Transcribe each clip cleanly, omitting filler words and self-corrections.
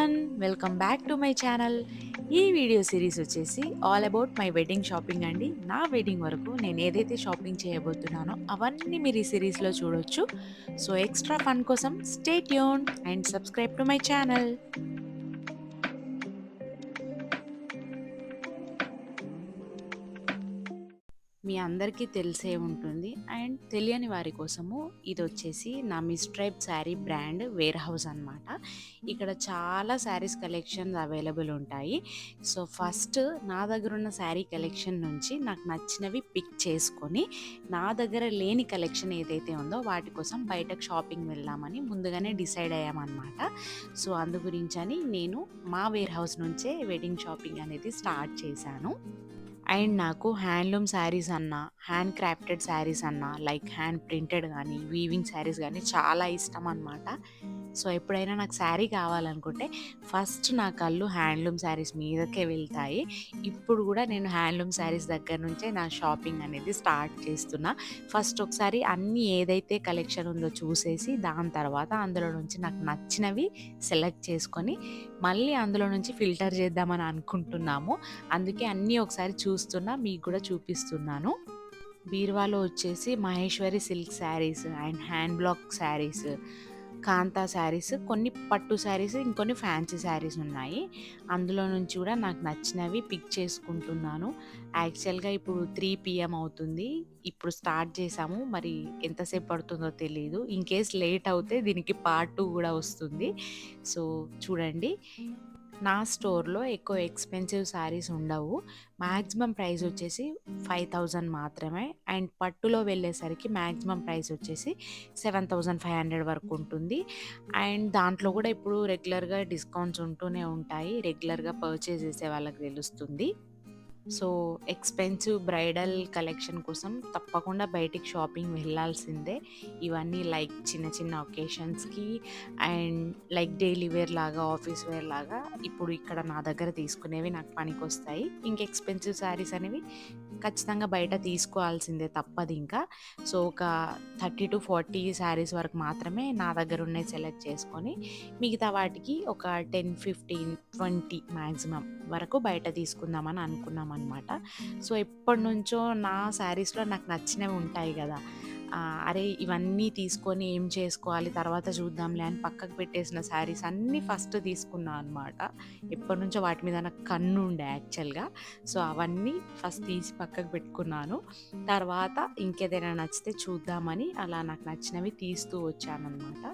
Everyone, welcome back to my channel. ఈ video series వచ్చేసి all about my wedding shopping అండి. నా wedding వరకు నేను ఏదైతే షాపింగ్ చేయబోతున్నానో అవన్నీ మీరు ఈ సిరీస్లో చూడొచ్చు. సో ఎక్స్ట్రా ఫన్ కోసం stay tune and subscribe to my channel. మీ అందరికీ తెలిసే ఉంటుంది అండ్ తెలియని వారి కోసము ఇది వచ్చేసి నా మిస్ట్రైప్ శారీ బ్రాండ్ వేర్ హౌస్ అనమాట. ఇక్కడ చాలా శారీస్ కలెక్షన్స్ అవైలబుల్ ఉంటాయి. సో ఫస్ట్ నా దగ్గర ఉన్న శారీ కలెక్షన్ నుంచి నాకు నచ్చినవి పిక్ చేసుకొని నా దగ్గర లేని కలెక్షన్ ఏదైతే ఉందో వాటి కోసం బయటకు షాపింగ్ వెళ్దామని ముందుగానే డిసైడ్ అయ్యామన్నమాట. సో అందు గురించని నేను మా వేర్ హౌస్ నుంచే వెడ్డింగ్ షాపింగ్ అనేది స్టార్ట్ చేశాను. అండ్ నాకు హ్యాండ్లూమ్ శారీస్ అన్నా, హ్యాండ్ క్రాఫ్టెడ్ శారీస్ అన్నా, లైక్ హ్యాండ్ ప్రింటెడ్ కానీ వీవింగ్ శారీస్ కానీ చాలా ఇష్టం అనమాట. సో ఎప్పుడైనా నాకు శారీ కావాలనుకుంటే ఫస్ట్ నా కళ్ళు హ్యాండ్లూమ్ శారీస్ మీదకే వెళ్తాయి. ఇప్పుడు కూడా నేను హ్యాండ్లూమ్ శారీస్ దగ్గర నుంచే నా షాపింగ్ అనేది స్టార్ట్ చేస్తున్నా. ఫస్ట్ ఒకసారి అన్నీ ఏదైతే కలెక్షన్ ఉందో చూసేసి దాని తర్వాత అందులో నుంచి నాకు నచ్చినవి సెలెక్ట్ చేసుకొని మళ్ళీ అందులో నుంచి ఫిల్టర్ చేద్దామని అనుకుంటున్నాము. అందుకే అన్నీ ఒకసారి చూస్తున్నా, మీకు కూడా చూపిస్తున్నాను. బీరువాలో వచ్చేసి Maheshwari silk saris and hand block saris, Kantha saris, కొన్ని పట్టు శారీస్, ఇంకొన్ని ఫ్యాన్సీ శారీస్ ఉన్నాయి. అందులో నుంచి కూడా నాకు నచ్చినవి పిక్ చేసుకుంటున్నాను. యాక్చువల్గా ఇప్పుడు 3 PM అవుతుంది. ఇప్పుడు స్టార్ట్ చేసాము, మరి ఎంతసేపు పడుతుందో తెలియదు. ఇన్ కేస్ లేట్ అవుతే దీనికి పార్ట్ 2 కూడా వస్తుంది. సో చూడండి, నా స్టోర్లో ఎక్కువ ఎక్స్పెన్సివ్ శారీస్ ఉండవు. మ్యాక్సిమం ప్రైస్ వచ్చేసి 5000 మాత్రమే. అండ్ పట్టులో వెళ్ళేసరికి మ్యాక్సిమం ప్రైస్ వచ్చేసి 7500 వరకు ఉంటుంది. అండ్ దాంట్లో కూడా ఇప్పుడు రెగ్యులర్గా డిస్కౌంట్స్ ఉంటూనే ఉంటాయి. రెగ్యులర్గా పర్చేస్ చేసే వాళ్ళకి తెలుస్తుంది. సో ఎక్స్పెన్సివ్ బ్రైడల్ కలెక్షన్ కోసం తప్పకుండా బయటికి షాపింగ్ వెళ్ళాల్సిందే. ఇవన్నీ లైక్ చిన్న చిన్న ఒకేషన్స్కి అండ్ లైక్ డైలీ వేర్ లాగా, ఆఫీస్ వేర్ లాగా ఇప్పుడు ఇక్కడ నా దగ్గర తీసుకునేవి నాకు పనికి వస్తాయి. ఇంక ఎక్స్పెన్సివ్ శారీస్ అనేవి ఖచ్చితంగా బయట తీసుకోవాల్సిందే, తప్పదు ఇంకా. సో ఒక 30 to 40 శారీస్ వరకు మాత్రమే నా దగ్గర ఉన్నాయి సెలెక్ట్ చేసుకొని, మిగతా వాటికి ఒక 10, 15, 20 మ్యాక్సిమం వరకు బయట తీసుకుందామని అనుకున్నాం అనమాట. సో ఎప్పటి నుంచో నా శారీస్లో నాకు నచ్చినవి ఉంటాయి కదా, అరే ఇవన్నీ తీసుకొని ఏం చేసుకోవాలి తర్వాత చూద్దాంలే అని పక్కకు పెట్టేసిన శారీస్ అన్నీ ఫస్ట్ తీసుకున్నా అనమాట. ఎప్పటి నుంచో వాటి మీద నాకు కన్ను ఉండే యాక్చువల్గా. సో అవన్నీ ఫస్ట్ తీసి పక్కకు పెట్టుకున్నాను. తర్వాత ఇంకేదైనా నచ్చితే చూద్దామని అలా నాకు నచ్చినవి తీస్తూ వచ్చానమాట.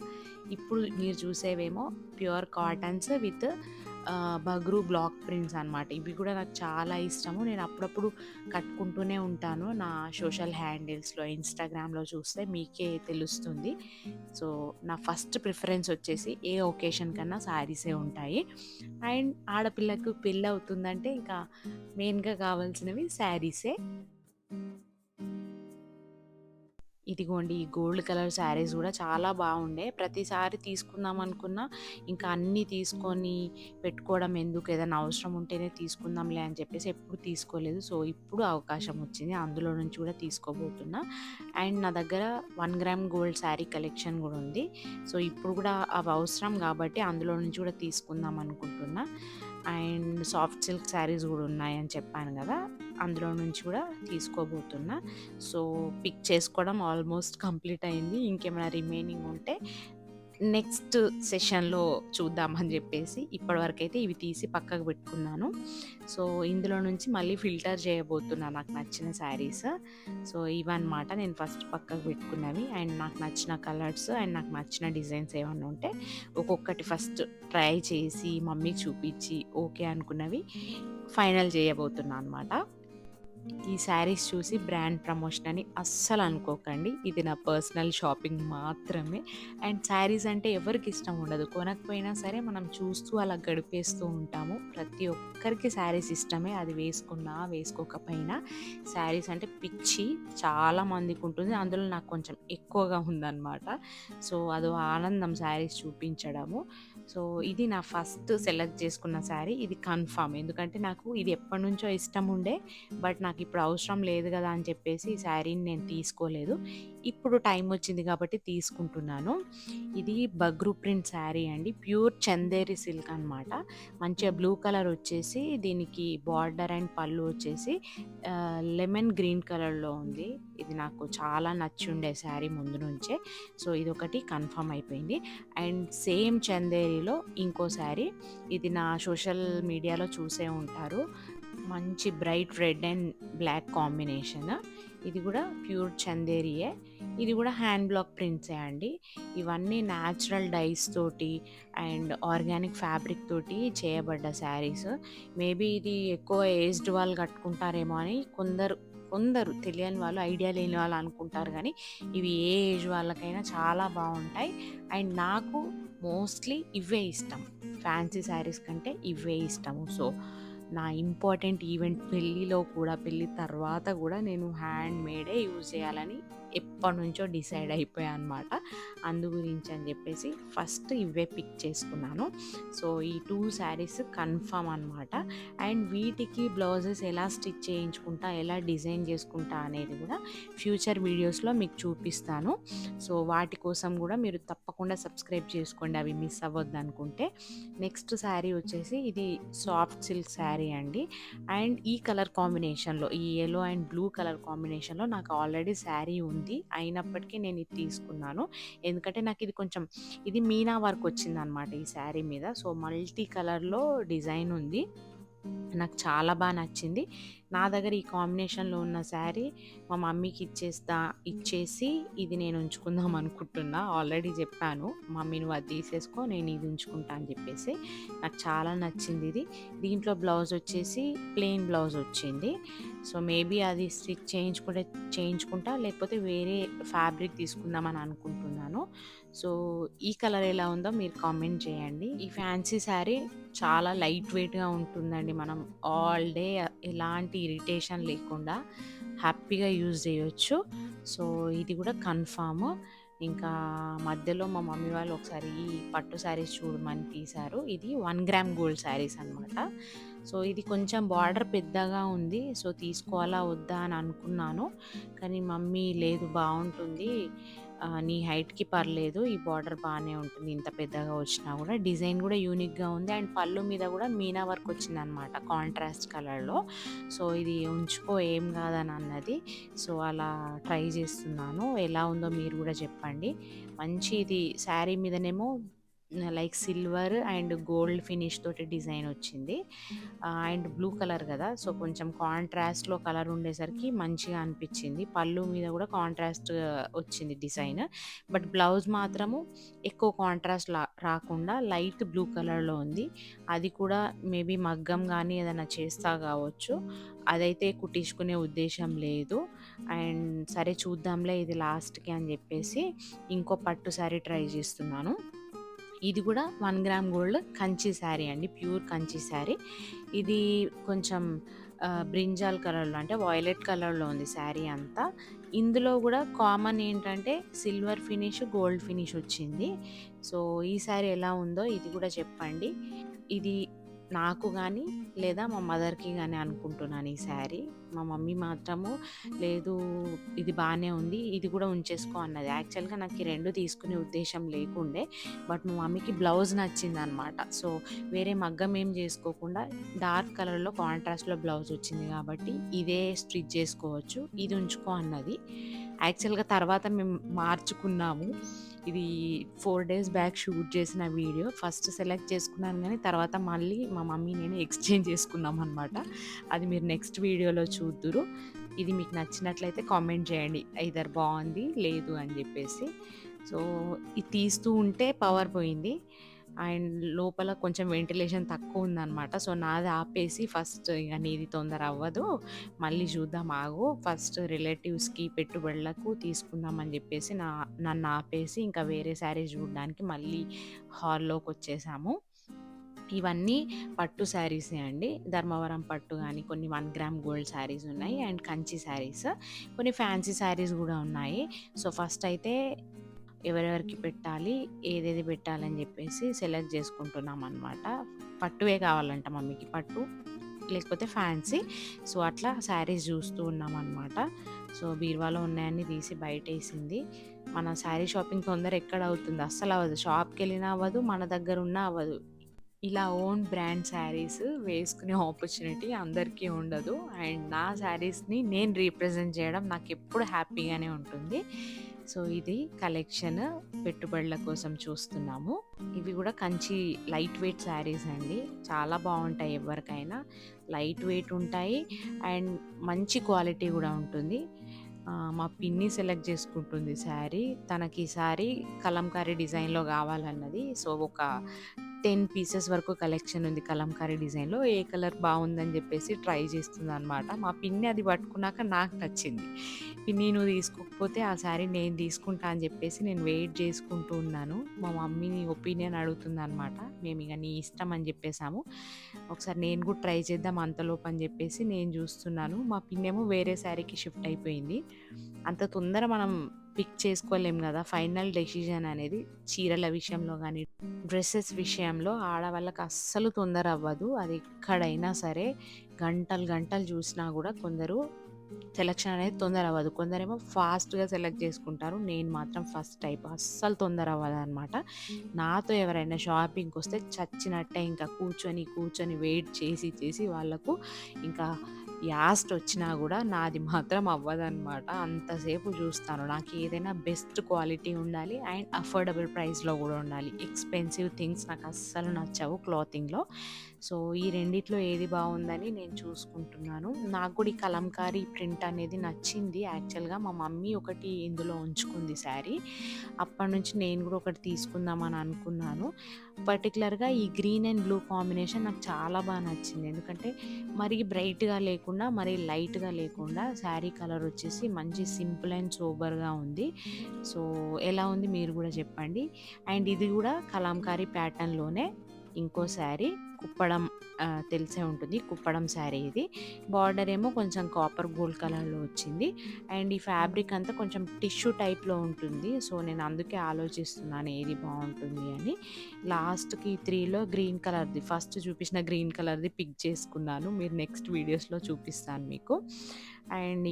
ఇప్పుడు మీరు చూసేవేమో pure cottons with Bagru block prints అనమాట. ఇవి కూడా నాకు చాలా ఇష్టము. నేను అప్పుడప్పుడు కట్టుకుంటూనే ఉంటాను. నా సోషల్ హ్యాండిల్స్లో, ఇన్స్టాగ్రామ్లో చూస్తే మీకే తెలుస్తుంది. సో నా ఫస్ట్ ప్రిఫరెన్స్ వచ్చేసి ఏ ఒకేషన్ కన్నా శారీసే ఉంటాయి. అండ్ ఆడపిల్లకు పెళ్ళి అవుతుందంటే ఇంకా మెయిన్గా కావాల్సినవి శారీసే. ఇదిగోండి, ఈ గోల్డ్ కలర్ శారీస్ కూడా చాలా బాగుండే. ప్రతిసారి తీసుకుందాం అనుకున్నా ఇంకా అన్నీ తీసుకొని పెట్టుకోవడం ఎందుకు, ఏదైనా అవసరం ఉంటేనే తీసుకుందాంలే అని చెప్పేసి ఎప్పుడు తీసుకోలేదు. సో ఇప్పుడు అవకాశం వచ్చింది, అందులో నుంచి కూడా తీసుకోబోతున్నా. అండ్ నా దగ్గర 1 గ్రామ్ గోల్డ్ శారీ కలెక్షన్ కూడా ఉంది. సో ఇప్పుడు కూడా అవి అవసరం కాబట్టి అందులో నుంచి కూడా తీసుకుందాం అనుకుంటున్నా. అండ్ సాఫ్ట్ సిల్క్ శారీస్ కూడా ఉన్నాయని చెప్పాను కదా, అందులో నుంచి కూడా తీసుకోబోతున్నా. సో పిక్ చేసుకోవడం ఆల్మోస్ట్ కంప్లీట్ అయింది. ఇంకేమైనా రిమైనింగ్ ఉంటే నెక్స్ట్ సెషన్లో చూద్దామని చెప్పేసి ఇప్పటివరకు అయితే ఇవి తీసి పక్కకు పెట్టుకున్నాను. సో ఇందులో నుంచి మళ్ళీ ఫిల్టర్ చేయబోతున్నా నాకు నచ్చిన శారీస్. సో ఇవన్నమాట నేను ఫస్ట్ పక్కకు పెట్టుకున్నవి. అండ్ నాకు నచ్చిన కలర్స్ అండ్ నాకు నచ్చిన డిజైన్స్ ఏమన్నా ఉంటే ఒక్కొక్కటి ఫస్ట్ ట్రై చేసి మమ్మీకి చూపించి ఓకే అనుకున్నవి ఫైనల్ చేయబోతున్నా అనమాట. ఈ శారీస్ చూసి బ్రాండ్ ప్రమోషన్ అని అస్సలు అనుకోకండి, ఇది నా పర్సనల్ షాపింగ్ మాత్రమే. అండ్ శారీస్ అంటే ఎవరికి ఇష్టం ఉండదు, కొనకపోయినా సరే మనం చూస్తూ అలా గడిపేస్తూ ఉంటాము. ప్రతి ఒక్కరికి శారీస్ ఇష్టమే, అది వేసుకున్నా వేసుకోకపోయినా. శారీస్ అంటే పిచ్చి చాలా మందికి ఉంటుంది, అందులో నాకు కొంచెం ఎక్కువగా ఉందన్నమాట. సో అదో ఆనందం శారీస్ చూపించడము. సో ఇది నా ఫస్ట్ సెలెక్ట్ చేసుకున్న శారీ, ఇది కన్ఫామ్. ఎందుకంటే నాకు ఇది ఎప్పటి నుంచో ఇష్టం ఉండే, బట్ నాకు నాకిప్పుడు అవసరం లేదు గదా అని చెప్పేసి ఈ శారీని నేను తీసుకోలేదు. ఇప్పుడు టైం వచ్చింది కాబట్టి తీసుకుంటున్నాను. ఇది బగ్రూ ప్రింట్ శారీ అండి. ప్యూర్ చందేరి సిల్క్ అనమాట. మంచిగా బ్లూ కలర్ వచ్చేసి దీనికి బార్డర్ అండ్ పళ్ళు వచ్చేసి లెమన్ గ్రీన్ కలర్‌లో ఉంది. ఇది నాకు చాలా నచ్చుండే శారీ ముందు నుంచే. సో, ఇదొకటి కన్ఫర్మ్ అయిపోయింది. అండ్ సేమ్ చందేరిలో ఇంకో శారీ. ఇది నా సోషల్ మీడియాలో చూసే ఉంటారు. మంచి bright red and black combination. ఇది కూడా ప్యూర్ చందేరియే. ఇది కూడా హ్యాండ్ బ్లాక్ ప్రింట్సే అండి. ఇవన్నీ న్యాచురల్ డైస్ తోటి అండ్ ఆర్గానిక్ ఫ్యాబ్రిక్ తోటి చేయబడ్డ శారీస్. మేబీ ఇది ఎక్కువ ఏజ్డ్ వాళ్ళు కట్టుకుంటారేమో అని కొందరు కొందరు తెలియని వాళ్ళు, ఐడియా లేని వాళ్ళు అనుకుంటారు. కానీ ఇవి ఏ ఏజ్ వాళ్ళకైనా చాలా బాగుంటాయి. అండ్ నాకు మోస్ట్లీ ఇవే ఇష్టం. ఫ్యాన్సీ శారీస్ కంటే ఇవే ఇష్టము. సో, నా ఇంపార్టెంట్ ఈవెంట్ పెళ్ళిలో కూడా, పెళ్ళి తర్వాత కూడా నేను హ్యాండ్ మేడే యూజ్ చేయాలని ఎప్పటినుంచో డిసైడ్ అయిపోయా అనమాట. అందు గురించి అని చెప్పేసి ఫస్ట్ ఇవే పిక్ చేసుకున్నాను. సో, ఈ 2 శారీస్ కన్ఫర్మ్ అనమాట. అండ్ వీటికి బ్లౌజెస్ ఎలా స్టిచ్ చేయించుకుంటా, ఎలా డిజైన్ చేసుకుంటా అనేది కూడా ఫ్యూచర్ వీడియోస్లో మీకు చూపిస్తాను. సో, వాటి కోసం కూడా మీరు తప్పకుండా సబ్స్క్రైబ్ చేసుకోండి, అవి మిస్ అవ్వద్దు అనుకుంటే. నెక్స్ట్ శారీ వచ్చేసి ఇది సాఫ్ట్ సిల్క్ శారీ అండి. అండ్ ఈ కలర్ కాంబినేషన్లో, ఈ యెల్లో అండ్ బ్లూ కలర్ కాంబినేషన్లో నాకు ఆల్రెడీ శారీ ఉంది. అయినప్పటికీ నేను ఇది తీసుకున్నాను. ఎందుకంటే నాకు ఇది కొంచెం, ఇది మీనా వర్క్ వచ్చిందనమాట ఈ శారీ మీద. సో, మల్టీ కలర్లో డిజైన్ ఉంది. నాకు చాలా బాగా నచ్చింది. నా దగ్గర ఈ కాంబినేషన్లో ఉన్న శారీ మా మమ్మీకి ఇచ్చేసి ఇది నేను ఉంచుకుందాం అనుకుంటున్నా. ఆల్రెడీ చెప్పాను, మమ్మీ నువ్వు అది తీసేసుకో, నేను ఇది ఉంచుకుంటా అని చెప్పేసి. నాకు చాలా నచ్చింది ఇది. దీంట్లో బ్లౌజ్ వచ్చేసి ప్లెయిన్ బ్లౌజ్ వచ్చింది. సో, మేబీ అది స్టిచ్ చేయించుకుంటా, లేకపోతే వేరే ఫ్యాబ్రిక్ తీసుకుందామని అనుకుంటున్నాను. సో, ఈ కలర్ ఎలా ఉందో మీరు కామెంట్ చేయండి. ఈ ఫ్యాన్సీ శారీ చాలా లైట్ వెయిట్‌గా ఉంటుందండి. మనం ఆల్ డే ఎలాంటి ఇరిటేషన్ లేకుండా హ్యాపీగా యూజ్ చేయొచ్చు. సో, ఇది కూడా కన్ఫర్మ్. ఇంకా మధ్యలో మా మమ్మీ వాళ్ళు ఒకసారి ఈ పట్టు శారీస్ చూడమని తీశారు. ఇది 1 గ్రామ్ గోల్డ్ శారీస్ అనమాట. సో, ఇది కొంచెం బార్డర్ పెద్దగా ఉంది. సో, తీసుకోవాలా వద్దా అని అనుకున్నాను. కానీ మమ్మీ లేదు బాగుంటుంది, నీ హైట్‌కి పర్లేదు, ఈ బార్డర్ బాగానే ఉంటుంది ఇంత పెద్దగా వచ్చినా కూడా. డిజైన్ కూడా యూనిక్‌గా ఉంది. అండ్ పళ్ళు మీద కూడా మీనా వర్క్ వచ్చిందనమాట కాంట్రాస్ట్ కలర్‌లో. సో, ఇది ఉంచుకో ఏం కాదని అన్నది. సో, అలా ట్రై చేస్తున్నాను. ఎలా ఉందో మీరు కూడా చెప్పండి. మంచి ఇది శారీ మీదనేమో like silver and gold finish తోటి డిజైన్ వచ్చింది. అండ్ బ్లూ కలర్ కదా, సో కొంచెం కాంట్రాస్ట్లో కలర్ ఉండేసరికి మంచిగా అనిపించింది. పళ్ళు మీద కూడా కాంట్రాస్ట్ వచ్చింది డిజైన్. బట్ బ్లౌజ్ మాత్రము ఎక్కువ కాంట్రాస్ట్ రాకుండా లైట్ బ్లూ కలర్లో ఉంది. అది కూడా మేబీ మగ్గం కానీ ఏదైనా చేస్తా కావచ్చు. అదైతే కుట్టించుకునే ఉద్దేశం లేదు. అండ్ సరే చూద్దాంలే ఇది లాస్ట్కి అని చెప్పేసి ఇంకో పట్టు శారీ ట్రై చేస్తున్నాను. ఇది కూడా 1 గ్రామ్ గోల్డ్ కంచి శారీ అండి. ప్యూర్ కంచి శారీ. ఇది కొంచెం బ్రింజాల్ కలర్లో, అంటే వాయిలెట్ కలర్లో ఉంది శారీ అంతా. ఇందులో కూడా కామన్ ఏంటంటే సిల్వర్ ఫినిష్, గోల్డ్ ఫినిష్ వచ్చింది. సో, ఈ శారీ ఎలా ఉందో ఇది కూడా చెప్పండి. ఇది నాకు కానీ లేదా మా మదర్కి కానీ అనుకుంటున్నాను ఈ శారీ. మా మమ్మీ మాత్రము లేదు ఇది బాగానే ఉంది, ఇది కూడా ఉంచేసుకో అన్నది. యాక్చువల్గా నాకు ఈ 2 తీసుకునే ఉద్దేశం లేకుండే, బట్ మా మమ్మీకి బ్లౌజ్ నచ్చింది అనమాట. సో, వేరే మగ్గం ఏం చేసుకోకుండా డార్క్ కలర్లో కాంట్రాస్ట్లో బ్లౌజ్ వచ్చింది కాబట్టి ఇదే స్టిచ్ చేసుకోవచ్చు, ఇది ఉంచుకో అన్నది. యాక్చువల్గా తర్వాత మేము మార్చుకున్నాము. ఇది 4 డేస్ బ్యాక్ షూట్ చేసిన వీడియో. ఫస్ట్ సెలెక్ట్ చేసుకున్నాను కానీ తర్వాత మళ్ళీ మా మమ్మీ నేను ఎక్స్చేంజ్ చేసుకున్నాం అనమాట. అది మీరు నెక్స్ట్ వీడియోలో చూద్దురు. ఇది మీకు నచ్చినట్లయితే కామెంట్ చేయండి, ఐదర్ బాగుంది లేదు అని చెప్పేసి. సో, ఇది తీస్తూ ఉంటే పవర్ పోయింది అండ్ లోపల కొంచెం వెంటిలేషన్ తక్కువ ఉందనమాట. సో, నాది ఆపేసి ఫస్ట్ ఇక నీది తొందర అవ్వదు, మళ్ళీ చూద్దాం ఆగు, ఫస్ట్ రిలేటివ్స్కి పెట్టుబడులకు తీసుకుందాం అని చెప్పేసి నన్ను ఆపేసి ఇంకా వేరే శారీ చూడడానికి మళ్ళీ హాల్లోకి వచ్చేసాము. ఇవన్నీ పట్టు శారీసే అండి. ధర్మవరం పట్టు కానీ కొన్ని 1 గ్రామ్ గోల్డ్ శారీస్ ఉన్నాయి అండ్ కంచి శారీస్, కొన్ని ఫ్యాన్సీ శారీస్ కూడా ఉన్నాయి. సో, ఫస్ట్ అయితే ఎవరెవరికి పెట్టాలి, ఏదేది పెట్టాలని చెప్పేసి సెలెక్ట్ చేసుకుంటున్నాం అనమాట. పట్టువే కావాలంట మమ్మీకి, పట్టు లేకపోతే ఫ్యాన్సీ. సో, అట్లా శారీస్ చూస్తూ ఉన్నామనమాట. సో, బీరువాలో ఉన్నాయన్నీ తీసి బయటేసింది. మన శారీ షాపింగ్ తొందర ఎక్కడ అవుతుంది? అస్సలవ్వదు. షాప్‌కెళ్ళినా అవ్వదు, మన దగ్గరున్నా అవ్వదు. ఇలా ఓన్ బ్రాండ్ శారీస్ వేసుకునే ఆపర్చునిటీ అందరికీ ఉండదు. అండ్ నా శారీస్‌ని నేను రీప్రజెంట్ చేయడం నాకెప్పుడు హ్యాపీగానే ఉంటుంది. సో, ఇది కలెక్షన్ పెట్టుబడుల కోసం చూస్తున్నాము. ఇవి కూడా కంచి లైట్ వెయిట్ శారీస్ అండి. చాలా బావుంటాయి ఎవరికైనా. లైట్ వెయిట్ ఉంటాయి అండ్ మంచి క్వాలిటీ కూడా ఉంటుంది. మా పిన్ని సెలెక్ట్ చేసుకుంటుంది శారీ. తనకి ఈ శారీ కలంకారీ డిజైన్‌లో కావాలన్నది. సో, ఒక 10 పీసెస్ వరకు కలెక్షన్ ఉంది కలంకారీ డిజైన్‌లో. ఏ కలర్ బావుందని చెప్పేసి ట్రై చేస్తుందనమాట. మా పిన్ని అది పట్టుకున్నాక నాకు నచ్చింది. పిన్ని నువ్వు తీసుకోకపోతే ఆ శారీ నేను తీసుకుంటా అని చెప్పేసి నేను వెయిట్ చేసుకుంటూ ఉన్నాను. మా మమ్మీని ఒపీనియన్ అడుగుతుందనమాట. మేమిక నీ ఇష్టం అని చెప్పేసాము. ఒకసారి నేను కూడా ట్రై చేద్దాం అంతలోపు అని చెప్పేసి నేను చూస్తున్నాను. మా పిన్నేమో వేరే శారీకి షిఫ్ట్ అయిపోయింది. అంత తొందర మనం పిక్ చేసుకోలేం కదా! ఫైనల్ డెసిషన్ అనేది చీరల విషయంలో గానీ, డ్రెసెస్ విషయంలో ఆడవాళ్ళకి అస్సలు తొందర అవ్వదు. అది ఎక్కడైనా సరే గంటలు గంటలు చూసినా కూడా కొందరు సెలక్షన్ అనేది తొందర అవ్వదు. కొందరేమో ఫాస్ట్‌గా సెలెక్ట్ చేసుకుంటారు. నేను మాత్రం ఫస్ట్ టైప్. అస్సలు తొందర అవ్వదనమాట. నాతో ఎవరైనా షాపింగ్‌కొస్తే చచ్చినట్టే ఇంకా కూర్చొని వెయిట్ చేసి చేసి వాళ్ళకు ఇంకా యాస్ట్ వచ్చినా కూడా నాది మాత్రం అవ్వదనమాట. అంతసేపు చూస్తాను. నాకు ఏదైనా బెస్ట్ క్వాలిటీ ఉండాలి అండ్ అఫోర్డబుల్ ప్రైస్‌లో కూడా ఉండాలి. ఎక్స్‌పెన్సివ్ థింగ్స్ నాకు అస్సలు నచ్చవు క్లాతింగ్‌లో. సో, ఈ రెండిట్లో ఏది బావుందని నేను చూసుకుంటున్నాను. నాకు కూడా ఈ కలంకారీ ప్రింట్ అనేది నచ్చింది యాక్చువల్‌గా. మా మమ్మీ ఒకటి ఇందులో ఉంచుకుంది శారీ. అప్పటినుంచి నేను కూడా ఒకటి తీసుకుందామని అనుకున్నాను. పర్టిక్యులర్‌గా ఈ గ్రీన్ అండ్ బ్లూ కాంబినేషన్ నాకు చాలా నచ్చింది. ఎందుకంటే మరీ బ్రైట్‌గా లేకుండా, మరీ లైట్‌గా లేకుండా శారీ కలర్ వచ్చేసి మంచి సింపుల్ అండ్ సోబర్‌గా ఉంది. సో, ఎలా ఉంది మీరు కూడా చెప్పండి. అండ్ ఇది కూడా కలంకారీ ప్యాటర్న్‌లోనే ఇంకో శారీ కుప్పడం తెలిసే ఉంటుంది. కుప్పడం శారీ ఇది. బార్డర్ ఏమో కొంచెం కాపర్ గోల్డ్ కలర్‌లో వచ్చింది. అండ్ ఈ ఫ్యాబ్రిక్ అంతా కొంచెం టిష్యూ టైప్‌లో ఉంటుంది. సో, నేను అందుకే ఆలోచిస్తున్నాను ఏది బావుంటుంది అని. లాస్ట్‌కి 3లో గ్రీన్ కలర్‌ది ఫస్ట్ చూపించిన గ్రీన్ కలర్‌ది పిక్ చేసుకున్నాను. మీరు నెక్స్ట్ వీడియోస్‌లో చూపిస్తాను మీకు. అండ్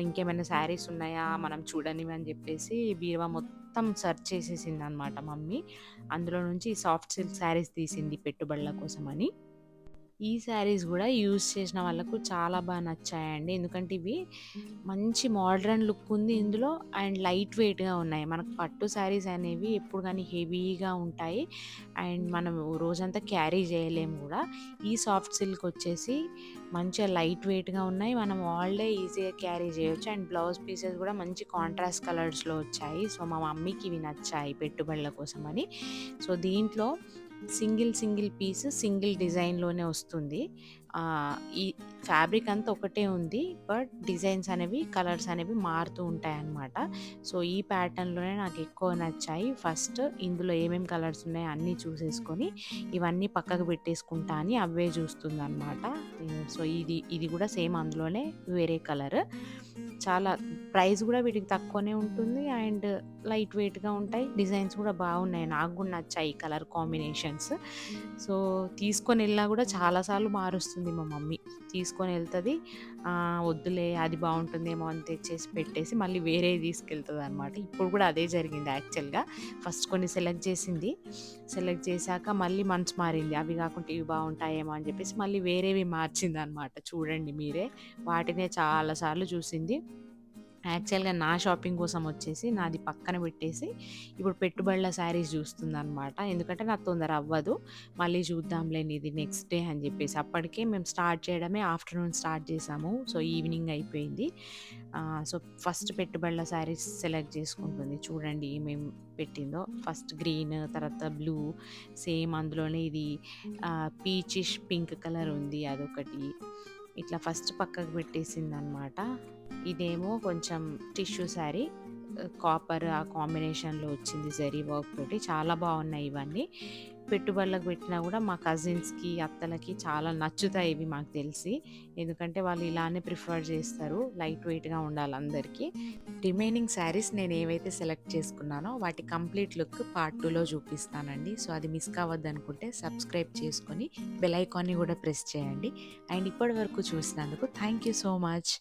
ఇంకేమైనా శారీస్ ఉన్నాయా మనం చూడనివి అని చెప్పేసి బీరువా మొత్తం సెర్చ్ చేసేసిందనమాట మమ్మీ. అందులో నుంచి సాఫ్ట్ సిల్క్ శారీస్ తీసింది పెట్టుబడుల కోసమని. ఈ శారీస్ గూడా యూజ్ చేసిన వాళ్ళకు చాలా నచ్చాయండి. ఎందుకంటే ఇవి మంచి మోడ్రన్ లుక్ ఉంది ఇందులో అండ్ లైట్ వెయిట్‌గా ఉన్నాయి. మనకు పట్టు శారీస్ అనేవి ఎప్పుడు గాని హెవీగా ఉంటాయి. అండ్ మనం రోజంతా క్యారీ చేయలేము గూడా. ఈ సాఫ్ట్ సిల్క్ వచ్చేసి మంచిగా లైట్ వెయిట్‌గా ఉన్నాయి. మనం ఆల్ డే ఈజీగా క్యారీ చేయొచ్చు. అండ్ బ్లౌజ్ పీసెస్ గూడా మంచి కాంట్రాస్ట్ కలర్స్‌లో వచ్చాయి. సో, మా మమ్మీకి ఇవి నచ్చాయి పెట్టుబడుల కోసమని. సో, దీంట్లో సింగిల్ పీస్ సింగిల్ డిజైన్‌లోనే వస్తుంది. ఈ ఫ్యాబ్రిక్ అంతా ఒకటే ఉంది. బట్ డిజైన్స్ అనేవి, కలర్స్ అనేవి మారుతూ ఉంటాయన్నమాట. సో, ఈ ప్యాటర్న్‌లోనే నాకు ఎక్కువ నచ్చాయి. ఫస్ట్ ఇందులో ఏమేం కలర్స్ ఉన్నాయో అన్నీ చూసేసుకొని, ఇవన్నీ పక్కకు పెట్టేసుకుంటా అని అవే చూస్తుందన్నమాట. సో, ఇది కూడా సేమ్ అందులోనే వేరే కలర్. చాలా ప్రైస్ కూడా వీటికి తక్కువనే ఉంటుంది. అండ్ లైట్ వెయిట్‌గా ఉంటాయి. డిజైన్స్ కూడా బాగున్నాయి. నాకు కూడా నచ్చాయి కలర్ కాంబినేషన్స్. సో, తీసుకొనెళ్ళినా కూడా చాలా సార్లు మారుస్తుంది మా మమ్మీ. తీసుకొనెళ్తది. వద్దులే అది బావుంటుందేమో అని తెచ్చేసి పెట్టేసి మళ్ళీ వేరేయి తీసుకెళ్తదనమాట. ఇప్పుడు కూడా అదే జరిగింది యాక్చువల్‌గా. ఫస్ట్ కొన్ని సెలెక్ట్ చేసింది. సెలెక్ట్ చేశాక మళ్ళీ మనసు మారింది. అవి కాకుండా ఇవి బావుంటాయేమో అని చెప్పేసి మళ్ళీ వేరేవి మార్చిందనమాట. చూడండి మీరే. వాటినే చాలా సార్లు చూసింది. యాక్చువల్‌గా నా షాపింగ్ కోసం వచ్చేసి నాది పక్కన పెట్టేసి ఇప్పుడు పెట్టుబడుల శారీస్ చూస్తుందనమాట. ఎందుకంటే నాకు తొందర అవ్వదు. మళ్ళీ చూద్దాంలే నీది నెక్స్ట్ డే అని చెప్పేసి. అప్పటికే మేము స్టార్ట్ చేయడమే ఆఫ్టర్‌నూన్ స్టార్ట్ చేసాము. సో, ఈవినింగ్ అయిపోయింది. సో, ఫస్ట్ పెట్టుబడుల శారీస్ సెలెక్ట్ చేసుకుంటుంది. చూడండి ఏమేం పెట్టిందో. ఫస్ట్ గ్రీన్, తర్వాత బ్లూ, సేమ్ అందులోనే ఇది పీచిష్ పింక్ కలర్ ఉంది అదొకటి. ఇట్లా ఫస్ట్ పక్కకు పెట్టేసిందనమాట. ఇదేమో కొంచెం టిష్యూ శారీ. కాపర్ ఆ కాంబినేషన్‌లో వచ్చింది జరీ వర్క్ తోటి. చాలా బాగున్నాయి ఇవన్నీ. పెట్టుబడులకు పెట్టినా కూడా మా కజిన్స్‌కి, అత్తలకి చాలా నచ్చుతాయి ఇవి మాకు తెలిసి. ఎందుకంటే వాళ్ళు ఇలానే ప్రిఫర్ చేస్తారు. లైట్ వెయిట్‌గా ఉండాలి అందరికీ. రిమైనింగ్ శారీస్ నేను ఏవైతే సెలెక్ట్ చేసుకున్నానో వాటి కంప్లీట్ లుక్ పార్ట్ 2లో చూపిస్తానండి. సో అది మిస్ కావద్దనుకుంటే సబ్స్క్రైబ్ చేసుకొని బెల్ ఐకాన్‌ని కూడా ప్రెస్ చేయండి. అండ్ ఇప్పటి వరకు చూసినందుకు థ్యాంక్ యూ సో మచ్.